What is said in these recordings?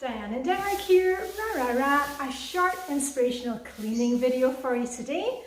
Diane in Denmark here, a short inspirational cleaning video for you today.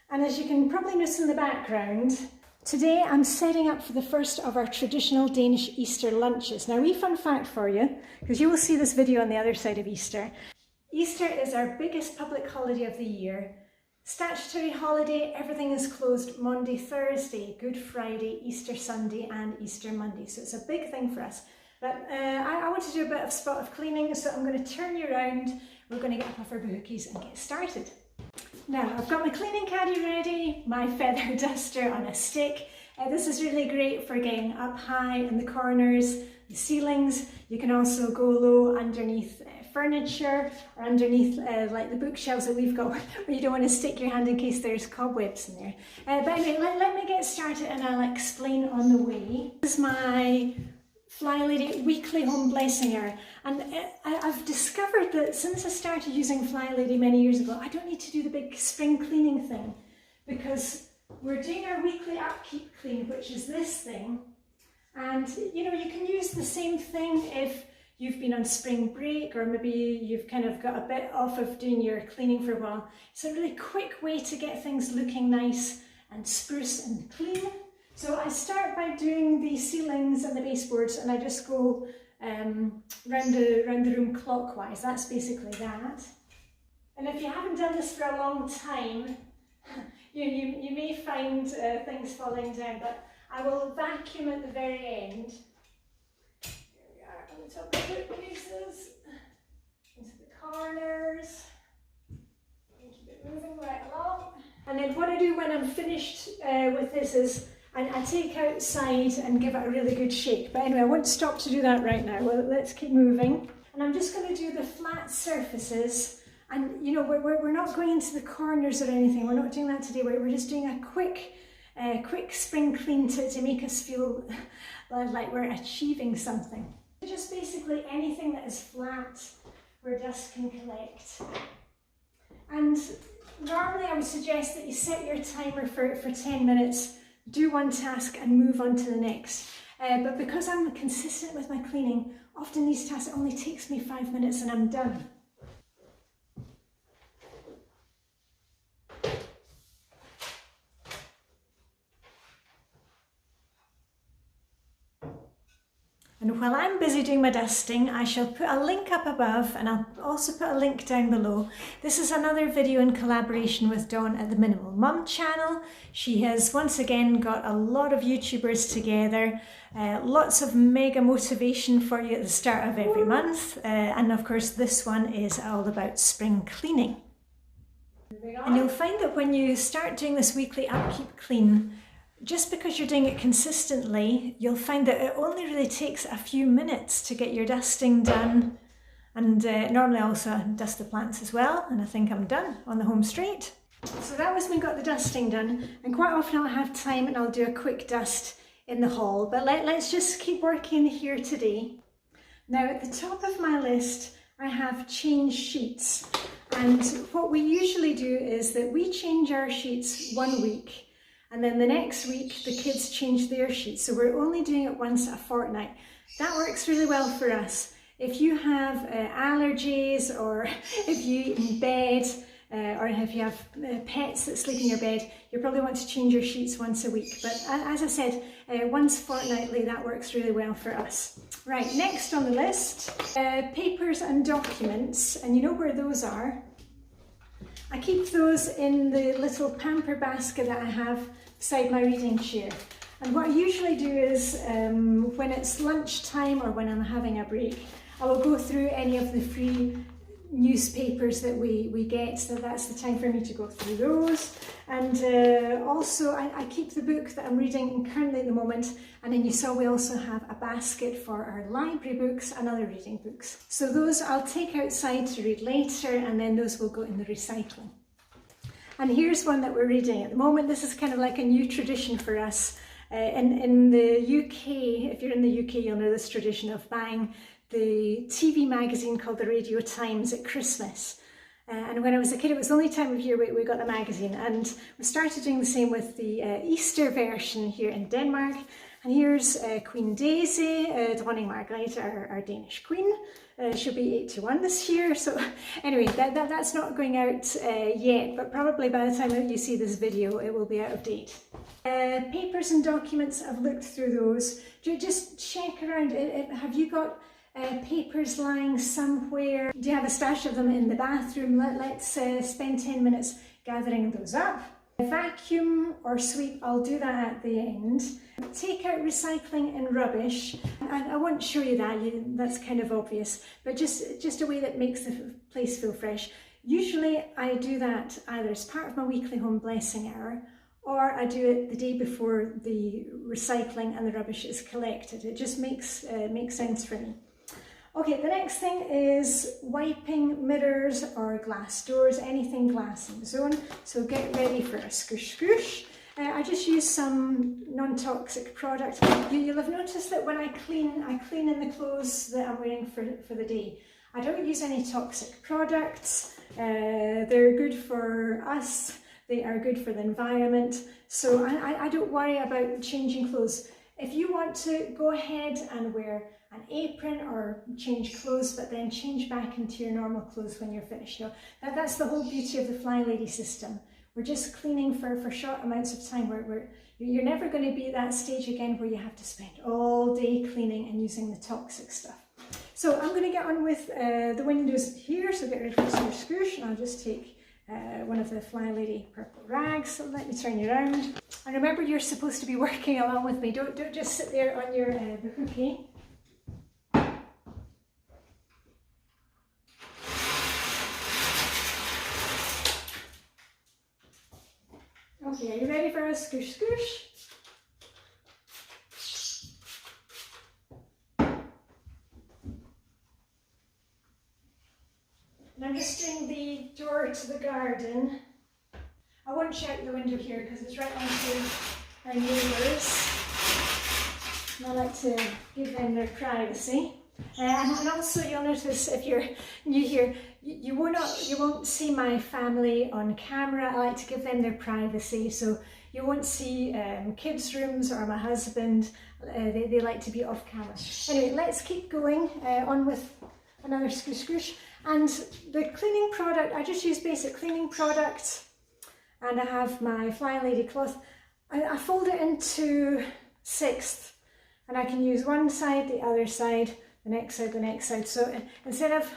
And as you can probably notice in the background, today I'm setting up for the first of our traditional Danish Easter lunches. Now, wee fun fact for you, because you will see this video on the other side of Easter. Easter is our biggest public holiday of the year. Statutory holiday, everything is closed Monday, Thursday, Good Friday, Easter Sunday and Easter Monday. So it's a big thing for us. But I want to do a bit of spot of cleaning, so I'm going to turn you around. We're going to get up off our bookies and get started. Now, I've got my cleaning caddy ready, my feather duster on a stick. This is really great for getting up high in the corners, the ceilings. You can also go low underneath furniture or underneath like the bookshelves that we've got, where you don't want to stick your hand in case there's cobwebs in there. But anyway, let me get started and I'll explain on the way. This is my Flylady weekly home blessing hour, and I've discovered that since I started using Flylady many years ago, I don't need to do the big spring cleaning thing, because we're doing our weekly upkeep clean, which is this thing. And you know, you can use the same thing if you've been on spring break, or maybe you've kind of got a bit off of doing your cleaning for a while. It's a really quick way to get things looking nice and spruce and clean. So I start by doing the ceilings and the baseboards, and I just go round the room clockwise. That's basically that. And if you haven't done this for a long time, you may find things falling down, but I will vacuum at the very end. Here we are on the top of the bookcases, into the corners, and keep it moving right along. And then what I do when I'm finished with this is I take outside and give it a really good shake. But anyway, I won't stop to do that right now. Well, let's keep moving. And I'm just going to do the flat surfaces. And you know, we're not going into the corners or anything. We're not doing that today. We're just doing a quick spring clean to make us feel like we're achieving something. Just basically anything that is flat where dust can collect. And normally I would suggest that you set your timer for 10 minutes. Do one task and move on to the next. But because I'm consistent with my cleaning, often these tasks only takes me 5 minutes and I'm done. And while I'm busy doing my dusting, I shall put a link up above, and I'll also put a link down below. This is another video in collaboration with Dawn at the Minimal Mum channel. She has once again got a lot of YouTubers together, lots of mega motivation for you at the start of every month. And of course, this one is all about spring cleaning. And you'll find that when you start doing this weekly upkeep clean, just because you're doing it consistently, you'll find that it only really takes a few minutes to get your dusting done. And normally I also dust the plants as well, and I think I'm done on the home straight. So that was me got the dusting done, and quite often I'll have time and I'll do a quick dust in the hall, but let's just keep working here today. Now at the top of my list I have change sheets, and what we usually do is that we change our sheets 1 week, and then the next week the kids change their sheets, so we're only doing it once a fortnight. That works really well for us. If you have allergies, or if you eat in bed, or if you have pets that sleep in your bed, you probably want to change your sheets once a week. But as I said, once fortnightly, that works really well for us. Right, next on the list, papers and documents, and you know where those are. I keep those in the little pamper basket that I have beside my reading chair. And what I usually do is, when it's lunchtime or when I'm having a break, I will go through any of the free newspapers that we get, so that's the time for me to go through those. And also I keep the book that I'm reading currently at the moment, and then you saw we also have a basket for our library books and other reading books. So those I'll take outside to read later, and then those will go in the recycling. And here's one that we're reading at the moment. This is kind of like a new tradition for us. In the UK, if you're in the UK, you'll know this tradition of buying the TV magazine called the Radio Times at Christmas. And when I was a kid, it was the only time of year we got the magazine, and we started doing the same with the Easter version here in Denmark. And here's Queen Daisy, Dronning Margrethe, our Danish queen. She'll be 81 this year. So anyway, that's not going out yet, but probably by the time that you see this video, it will be out of date. Papers and documents, I've looked through those. Just check around. Have you got papers lying somewhere? Do you have a stash of them in the bathroom? Let's spend 10 minutes gathering those up. Vacuum or sweep, I'll do that at the end. Take out recycling and rubbish. I won't show you that, that's kind of obvious, but just a way that makes the place feel fresh. Usually I do that either as part of my weekly home blessing hour, or I do it the day before the recycling and the rubbish is collected. It just makes sense for me. Okay, the next thing is wiping mirrors or glass doors, anything glass in the zone. So get ready for a scoosh scoosh. I just use some non-toxic product. You'll have noticed that when I clean in the clothes that I'm wearing for the day. I don't use any toxic products. They're good for us. They are good for the environment. So I don't worry about changing clothes. If you want to, go ahead and wear an apron or change clothes, but then change back into your normal clothes when you're finished. Now, that's the whole beauty of the Flylady system. We're just cleaning for short amounts of time. You're never going to be at that stage again where you have to spend all day cleaning and using the toxic stuff. So I'm going to get on with the windows here, so get ready for some scoosh, and I'll just take one of the Flylady purple rags. So let me turn you around. And remember, you're supposed to be working along with me. Don't just sit there on your bahookie. Okay, are you ready for a scoosh scoosh? And I'm just doing the door to the garden. I won't shout the window here because it's right onto our neighbours. And I like to give them their privacy. And also you'll notice, if you're new here, you won't see my family on camera. I like to give them their privacy, so you won't see kids' rooms or my husband. They like to be off camera. Anyway, let's keep going on with another scoosh scoosh. And the cleaning product, I just use basic cleaning product, and I have my Flylady cloth. I fold it into 1/6, and I can use one side, the other side, the next side, the next side. So instead of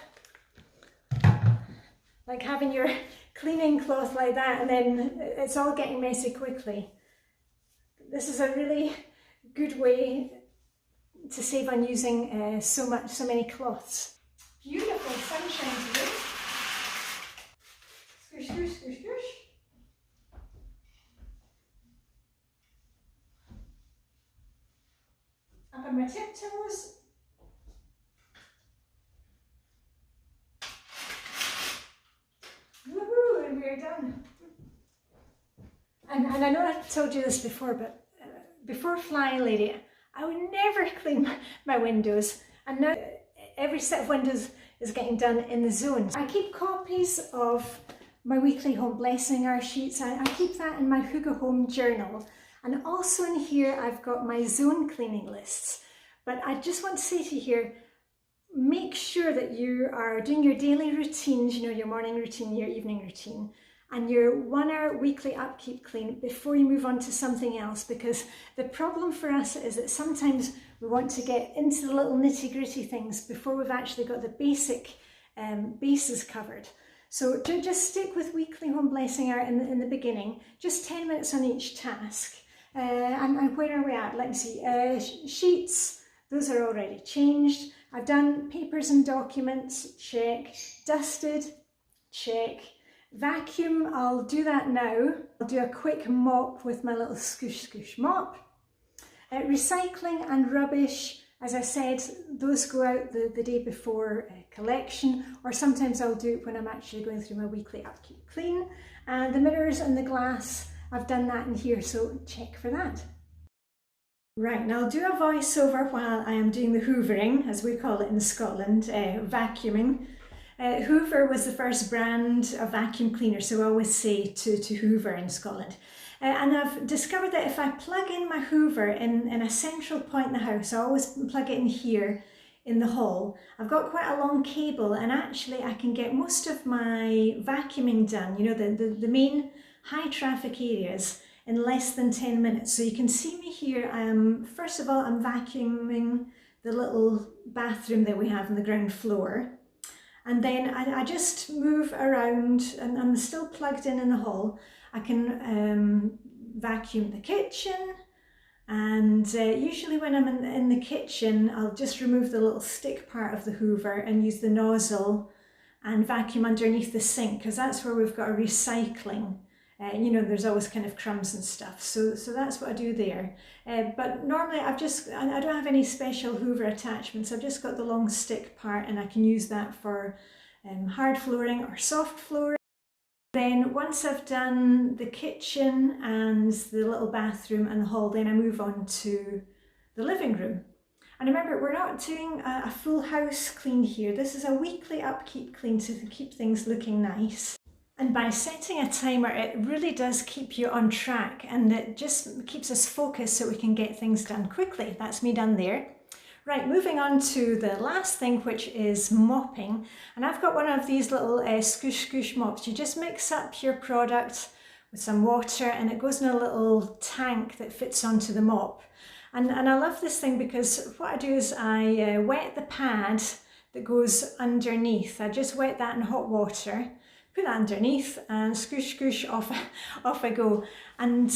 like having your cleaning cloth like that and then it's all getting messy quickly, this is a really good way to save on using so many cloths. Beautiful sunshine today. Squish, squish, squish, squish. Up on my tiptoes. Woohoo, and we're done. And I know I've told you this before, but before Flylady, I would never clean my windows. And now every set of windows is getting done in the zone. I keep copies of my weekly home blessing hour sheets. I keep that in my Hygge Home journal. And also in here, I've got my zone cleaning lists. But I just want to say to you here, make sure that you are doing your daily routines, you know, your morning routine, your evening routine, and your 1 hour weekly upkeep clean before you move on to something else, because the problem for us is that sometimes we want to get into the little nitty-gritty things before we've actually got the basic bases covered. So just stick with weekly home blessing hour in the beginning, just 10 minutes on each task. And where are we at? Let me see. Sheets, those are already changed. I've done papers and documents, check. Dusted, check. Vacuum, I'll do that now. I'll do a quick mop with my little scoosh scoosh mop. Recycling and rubbish, as I said, those go out the day before collection, or sometimes I'll do it when I'm actually going through my weekly upkeep clean. And the mirrors and the glass, I've done that in here, so check for that. Right, now I'll do a voiceover while I am doing the hoovering, as we call it in Scotland, vacuuming. Hoover was the first brand of vacuum cleaner, so I always say to hoover in Scotland. And I've discovered that if I plug in my hoover in a central point in the house, I always plug it in here in the hall. I've got quite a long cable, and actually I can get most of my vacuuming done, you know, the main high traffic areas, in less than 10 minutes. So you can see me here. First of all, I'm vacuuming the little bathroom that we have on the ground floor. And then I just move around, and I'm still plugged in the hall. I can vacuum the kitchen, and usually when I'm in the kitchen, I'll just remove the little stick part of the hoover and use the nozzle and vacuum underneath the sink, because that's where we've got a recycling. You know, there's always kind of crumbs and stuff, so that's what I do there. But normally I don't have any special hoover attachments. I've just got the long stick part, and I can use that for hard flooring or soft flooring. Then once I've done the kitchen and the little bathroom and the hall, then I move on to the living room. And remember, we're not doing a full house clean here. This is a weekly upkeep clean to keep things looking nice. And by setting a timer, it really does keep you on track, and it just keeps us focused so we can get things done quickly. That's me done there. Right, moving on to the last thing, which is mopping. And I've got one of these little scoosh scoosh mops. You just mix up your product with some water, and it goes in a little tank that fits onto the mop. And I love this thing because what I do is I wet the pad that goes underneath. I just wet that in hot water, put that underneath, and scoosh scoosh, off I go. And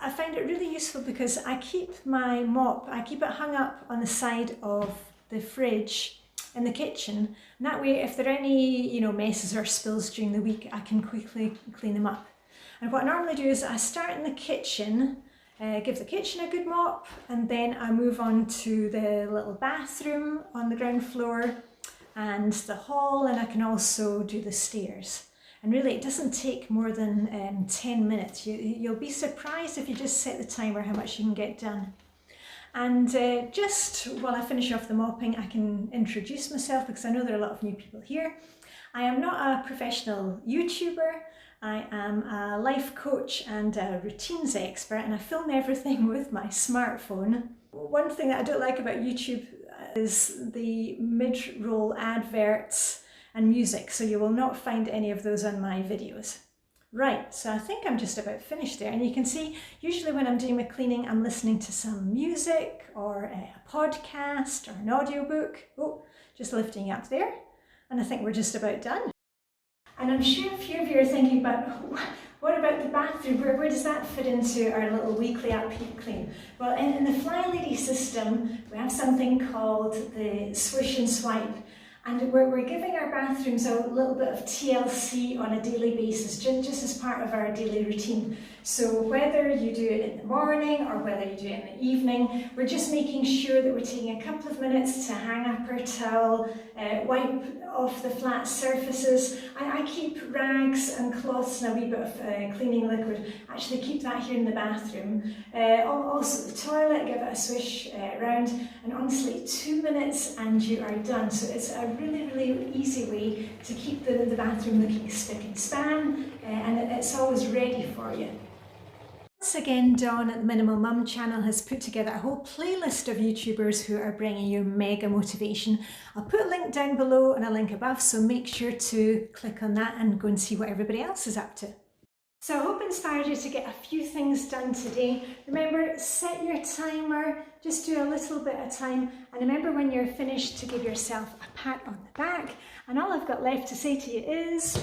I find it really useful because I keep my mop, I keep it hung up on the side of the fridge in the kitchen. And that way, if there are any, you know, messes or spills during the week, I can quickly clean them up. And what I normally do is I start in the kitchen, give the kitchen a good mop, and then I move on to the little bathroom on the ground floor and the hall, and I can also do the stairs. And really, it doesn't take more than 10 minutes. You'll be surprised if you just set the timer how much you can get done. And just while I finish off the mopping, I can introduce myself because I know there are a lot of new people here. I am not a professional YouTuber. I am a life coach and a routines expert, and I film everything with my smartphone. One thing that I don't like about YouTube is the mid-roll adverts and music, so you will not find any of those on my videos. Right, so I think I'm just about finished there, and you can see usually when I'm doing my cleaning, I'm listening to some music or a podcast or an audiobook. Oh, just lifting up there, and I think we're just about done. And I'm sure a few of you are thinking about, what about the bathroom? Where does that fit into our little weekly upkeep clean? Well, in the Flylady system, we have something called the Swish and Swipe. And we're giving our bathrooms a little bit of TLC on a daily basis, just as part of our daily routine. So whether you do it in the morning or whether you do it in the evening, we're just making sure that we're taking a couple of minutes to hang up our towel, wipe off the flat surfaces. I keep rags and cloths and a wee bit of cleaning liquid. Actually keep that here in the bathroom. Also the toilet, give it a swish round, and honestly 2 minutes and you are done. So it's a really, really easy way to keep the bathroom looking spick and span, and it's always ready for you. Once again, Dawn at the Minimal Mum channel has put together a whole playlist of YouTubers who are bringing you mega motivation. I'll put a link down below and a link above, so make sure to click on that and go and see what everybody else is up to. So I hope inspired you to get a few things done today. Remember, set your timer, just do a little bit at a time, and remember when you're finished to give yourself a pat on the back. And all I've got left to say to you is,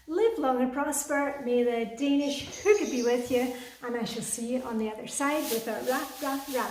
live long and prosper, may the Danish hoover be with you, and I shall see you on the other side with a rah, rah, rah.